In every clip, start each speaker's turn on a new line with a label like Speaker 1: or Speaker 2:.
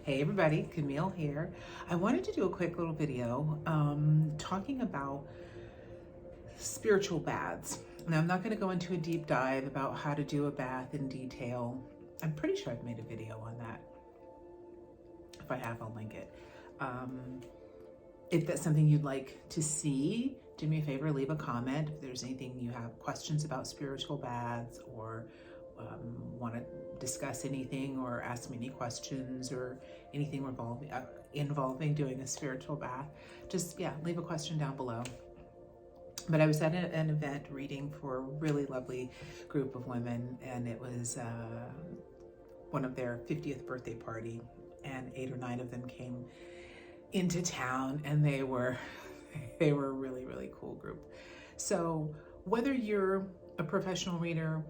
Speaker 1: Hey everybody, Camille here. I wanted to do a quick little video talking about spiritual baths. Now I'm not going to go into a deep dive about how to do a bath in detail. I'm pretty sure I've made a video on that. If I have, I'll link it. If that's something you'd like to see, do me a favor, leave a comment. If there's anything you have questions about spiritual baths or want to discuss anything or ask me any questions or anything involving doing a spiritual bath, just leave a question down below. But I was at an event reading for a really lovely group of women, and it was one of their 50th birthday party, and 8 or 9 of them came into town, and they were a really, really cool group. So whether you're a professional reader,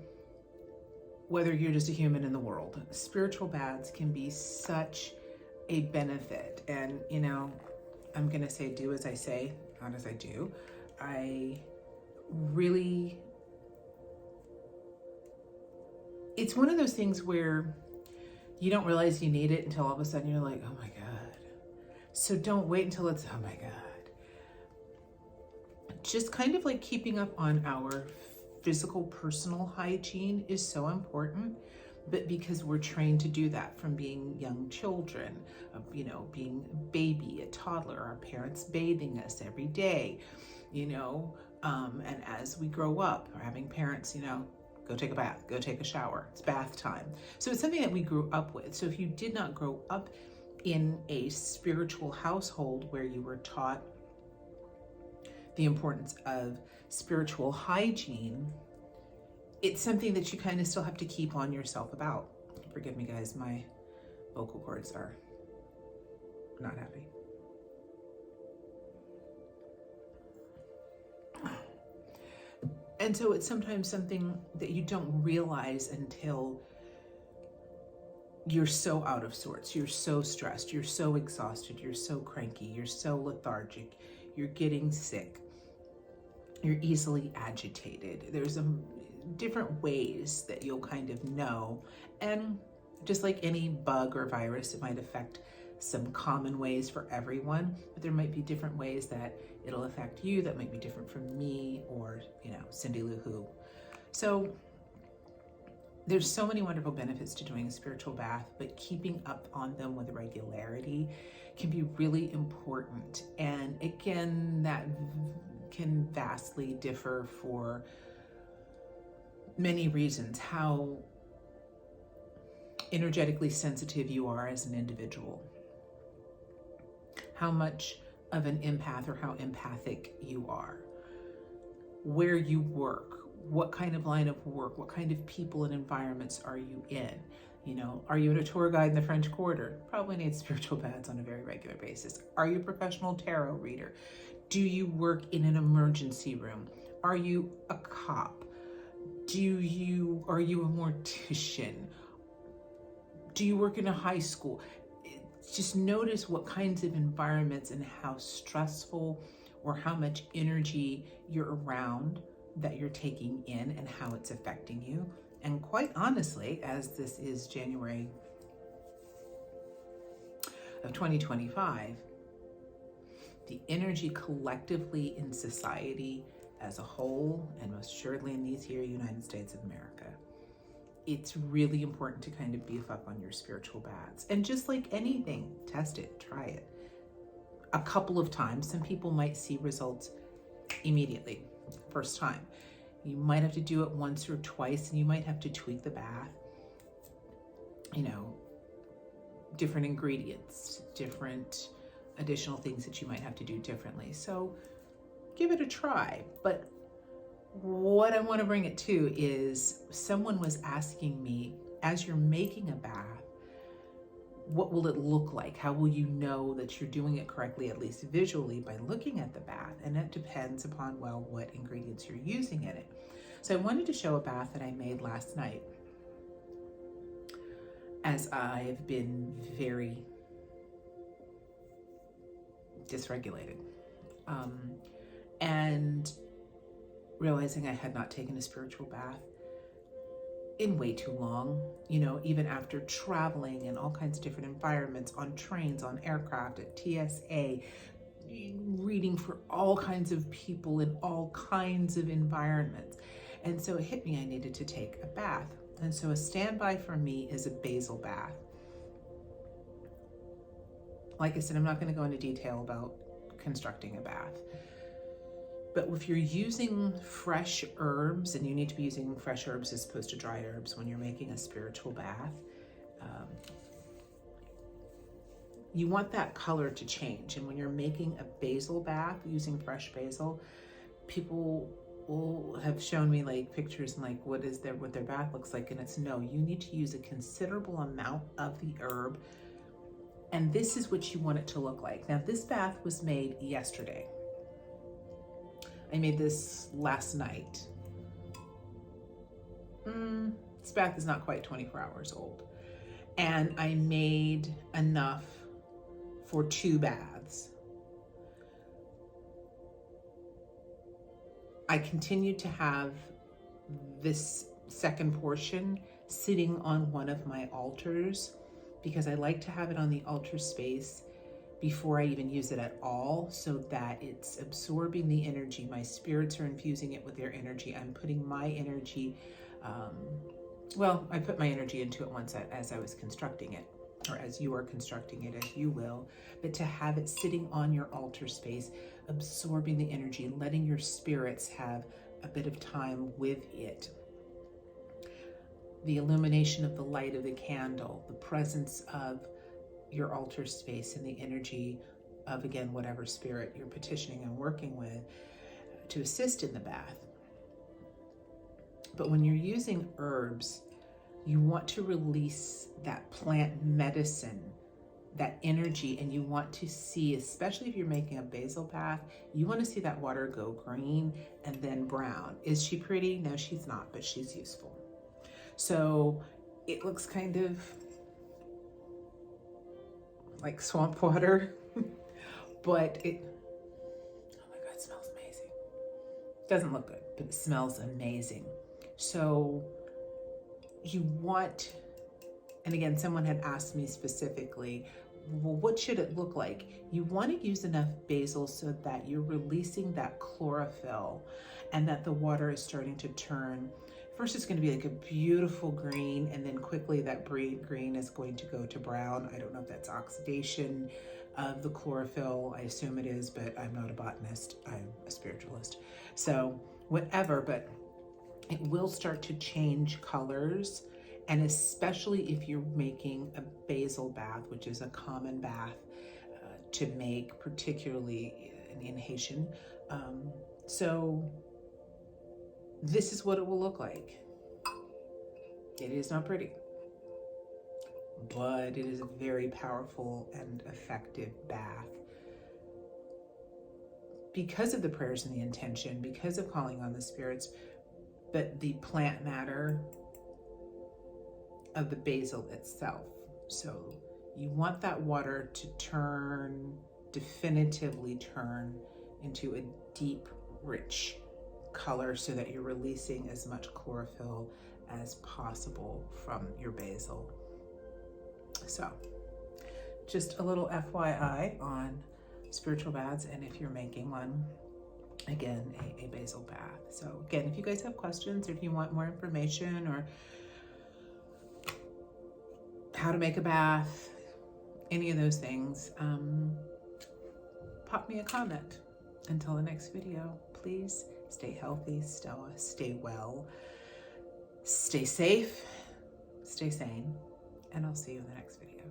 Speaker 1: whether you're just a human in the world, spiritual baths can be such a benefit. And I'm gonna say do as I say, not as I do. It's one of those things where you don't realize you need it until all of a sudden you're like, oh my God. So don't wait until it's, oh my God. Just kind of like keeping up on our physical personal hygiene is so important, but because we're trained to do that from being young children, being a baby, a toddler, our parents bathing us every day, and as we grow up, we're having parents, go take a bath, go take a shower, it's bath time. So it's something that we grew up with. So if you did not grow up in a spiritual household where you were taught the importance of spiritual hygiene, it's something that you kind of still have to keep on yourself about. Forgive me guys, my vocal cords are not happy. And so it's sometimes something that you don't realize until you're so out of sorts, you're so stressed, you're so exhausted, you're so cranky, you're so lethargic, you're getting sick, you're easily agitated. There's different ways that you'll kind of know. And just like any bug or virus, it might affect some common ways for everyone, but there might be different ways that it'll affect you that might be different from me or, Cindy Lou Who. So there's so many wonderful benefits to doing a spiritual bath, but keeping up on them with regularity can be really important. And again, that can vastly differ for many reasons. How energetically sensitive you are as an individual, how much of an empath or how empathic you are, where you work, what kind of line of work, what kind of people and environments are you in? Are you a tour guide in the French Quarter? Probably need spiritual baths on a very regular basis. Are you a professional tarot reader? Do you work in an emergency room? Are you a cop? Are you a mortician? Do you work in a high school? Just notice what kinds of environments and how stressful or how much energy you're around that you're taking in and how it's affecting you. And quite honestly, as this is January of 2025, the energy collectively in society as a whole, and most assuredly in these here United States of America, it's really important to kind of beef up on your spiritual baths. And just like anything, test it, try it. A couple of times, some people might see results immediately, first time. You might have to do it once or twice, and you might have to tweak the bath. Different ingredients, different additional things that you might have to do differently. So give it a try. But what I want to bring it to is someone was asking me, as you're making a bath, what will it look like? How will you know that you're doing it correctly, at least visually, by looking at the bath? And it depends upon, what ingredients you're using in it. So I wanted to show a bath that I made last night, as I've been very dysregulated. And realizing I had not taken a spiritual bath in way too long, you know, even after traveling in all kinds of different environments, on trains, on aircraft, at TSA, reading for all kinds of people in all kinds of environments. And so it hit me, I needed to take a bath. And so a standby for me is a basil bath. Like I said, I'm not going to go into detail about constructing a bath. But if you're using fresh herbs, and you need to be using fresh herbs as opposed to dried herbs when you're making a spiritual bath, you want that color to change. And when you're making a basil bath using fresh basil, people will have shown me like pictures and like what their bath looks like, and it's no, you need to use a considerable amount of the herb, and this is what you want it to look like. Now this bath was made yesterday. I made this last night. This bath is not quite 24 hours old. And I made enough for 2 baths. I continued to have this second portion sitting on one of my altars because I like to have it on the altar space before I even use it at all, so that it's absorbing the energy. My spirits are infusing it with their energy. I'm putting my energy, I put my energy into it once as I was constructing it, or as you are constructing it, as you will, but to have it sitting on your altar space, absorbing the energy, letting your spirits have a bit of time with it. The illumination of the light of the candle, the presence of your altar space and the energy of, again, whatever spirit you're petitioning and working with to assist in the bath. But when you're using herbs, you want to release that plant medicine, that energy, and you want to see, especially if you're making a basil bath, you want to see that water go green and then brown. Is she pretty? No, she's not, but she's useful. So it looks kind of like swamp water, but oh my God, it smells amazing. Doesn't look good, but it smells amazing. So you want, and again, someone had asked me specifically, well, what should it look like? You want to use enough basil so that you're releasing that chlorophyll and that the water is starting to turn. First, it's going to be like a beautiful green, and then quickly that green is going to go to brown. I don't know if that's oxidation of the chlorophyll. I assume it is, but I'm not a botanist. I'm a spiritualist. So whatever, but it will start to change colors. And especially if you're making a basil bath, which is a common bath to make, particularly in Haitian. So this is what it will look like. It is not pretty, but it is a very powerful and effective bath. Because of the prayers and the intention, because of calling on the spirits, but the plant matter of the basil itself. So you want that water to definitively turn into a deep, rich color so that you're releasing as much chlorophyll as possible from your basil. So just a little FYI on spiritual baths, and if you're making one, again, a basil bath. So again, if you guys have questions, or if you want more information, or how to make a bath, any of those things, pop me a comment. Until the next video, please stay healthy, stay well, stay safe, stay sane, and I'll see you in the next video.